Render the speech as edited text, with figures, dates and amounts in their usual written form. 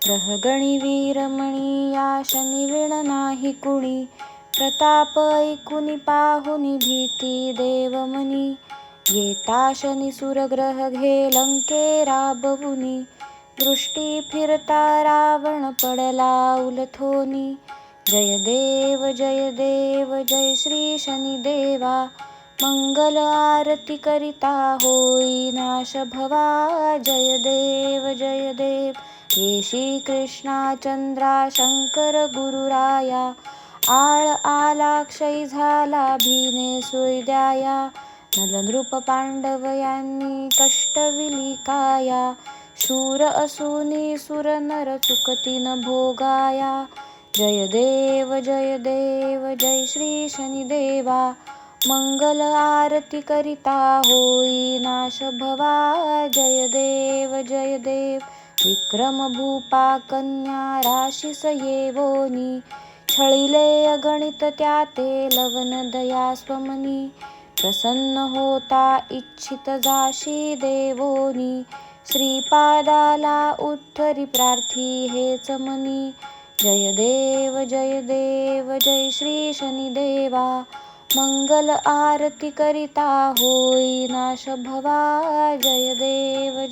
ग्रहगणी वीरमणी या शनी विण नाही कुणी, प्रताप ऐकुनी पाहुनी भीती देवमनी. येता शनी सुरग्रह घे लंके राबवुनी, दृष्टी फिरता रावण पडला उलथोनी. जय देव जय श्री शनिदेवा, मंगल आरती करिता होई नाश भवा. जय देव हे श्री कृष्णा चंद्रा शंकर गुरुराया, आळ आला क्षय झाला भीने सुरद्याया. नलनृप पांडव यांनी कष्ट विलिकाया, शूर असुनी सुर नर चुकतीन भोगाया. जय देव जय श्री शनिदेवा, मंगल आरती करिता होई नाश भवा. जय देव विक्रम भूपा कन्या राशीस येवोनी, छळिले अगणित त्याते लवण दया स्वमनी. प्रसन्न होता इच्छित जाशी देवोनी, श्रीपादाला उत्तरी प्रार्थी हेच मनी. जय देव जय श्री शनिदेवा, मंगल आरती करिता होई नाश भवा. जय देव